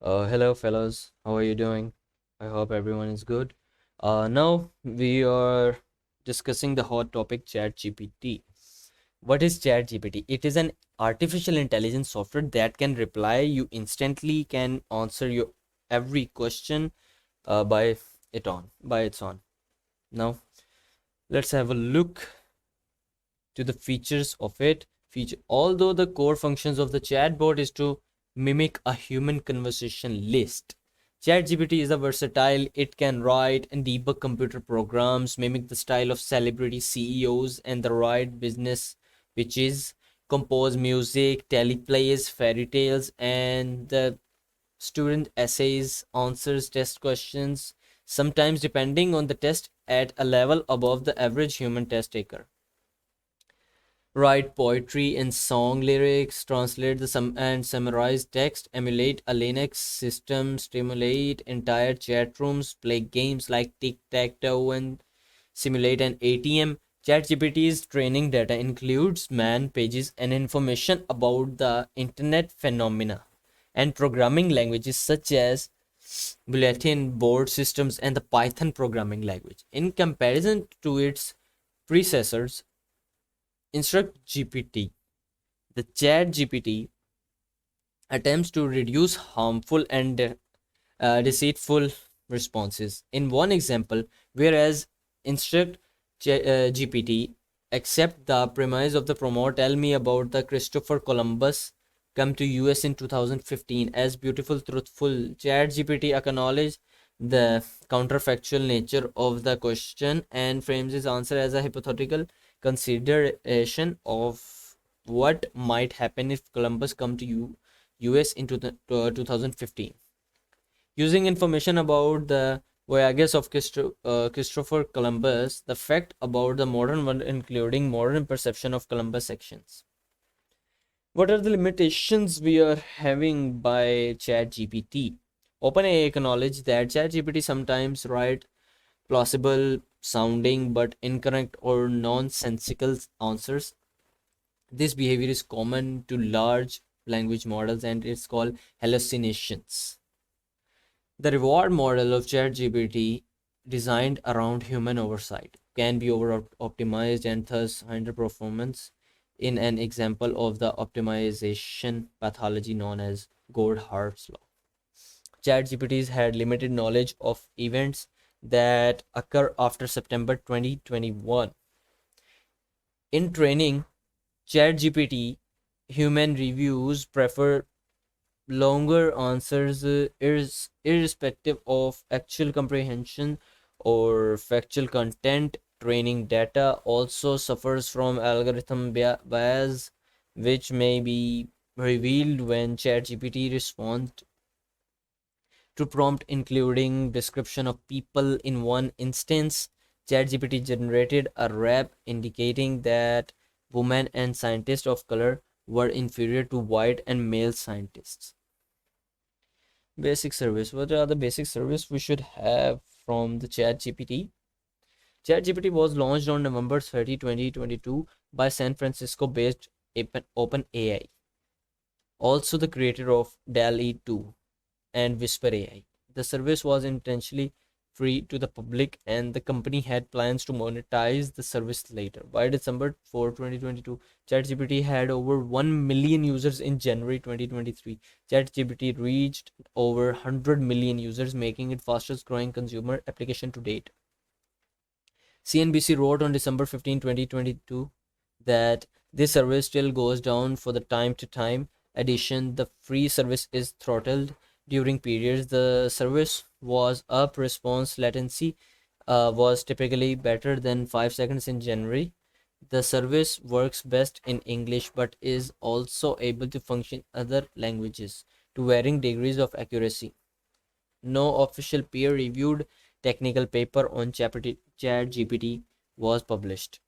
Hello, fellas. How are you doing? I hope everyone is good. Now we are discussing the hot topic Chat GPT. What is Chat GPT? It is an artificial intelligence software that can reply you instantly, can answer your every question by its on. Now let's have a look to the features of it. Although the core functions of the chatbot is to mimic a human conversation list. ChatGPT is a versatile. It can write and debug computer programs, mimic the style of celebrity CEOs, and the right business pitches, compose music, teleplays, fairy tales, and the student essays, answers, test questions, sometimes depending on the test at a level above the average human test taker. Write poetry and song lyrics, translate and summarize text, emulate a Linux system, stimulate entire chat rooms, play games like tic-tac-toe, and simulate an ATM. ChatGPT's training data includes man pages and information about the internet phenomena and programming languages such as bulletin board systems and the Python programming language. In comparison to its predecessors, Instruct GPT. The Chat GPT attempts to reduce harmful and deceitful responses. In one example, whereas Instruct GPT accept the premise of the promote, tell me about the Christopher Columbus come to US in 2015 as beautiful, truthful. Chat GPT acknowledge the counterfactual nature of the question and frames his answer as a hypothetical consideration of what might happen if Columbus come to US in 2015. Using information about the voyages of Christopher Columbus, the fact about the modern world, including modern perception of Columbus sections. What are the limitations we are having by ChatGPT? OpenAI acknowledge that ChatGPT sometimes write plausible sounding but incorrect or nonsensical answers. This behavior is common to large language models and it's called hallucinations. The reward model of ChatGPT, designed around human oversight, can be over optimized and thus hinder performance in an example of the optimization pathology known as Goldhart's law. ChatGPT's had limited knowledge of events that occur after September 2021. In training, ChatGPT human reviews prefer longer answers irrespective of actual comprehension or factual content. Training data also suffers from algorithm bias, which may be revealed when ChatGPT responds to prompt including description of people. In one instance, ChatGPT generated a rap indicating that women and scientists of color were inferior to white and male scientists. Basic service. What are the basic service we should have from the ChatGPT? ChatGPT was launched on November 30, 2022 by San Francisco-based OpenAI, also the creator of DALL-E 2 and Whisper AI. The service was intentionally free to the public and the company had plans to monetize the service later. By December 4, 2022, ChatGPT had over 1 million users. In January 2023, ChatGPT reached over 100 million users, making it fastest growing consumer application to date. CNBC wrote on December 15, 2022 that this service still goes down for the time to time. Addition, the free service is throttled during periods the service was up. Response latency was typically better than 5 seconds in January. The service works best in English but is also able to function in other languages to varying degrees of accuracy. No official peer reviewed technical paper on ChatGPT was published.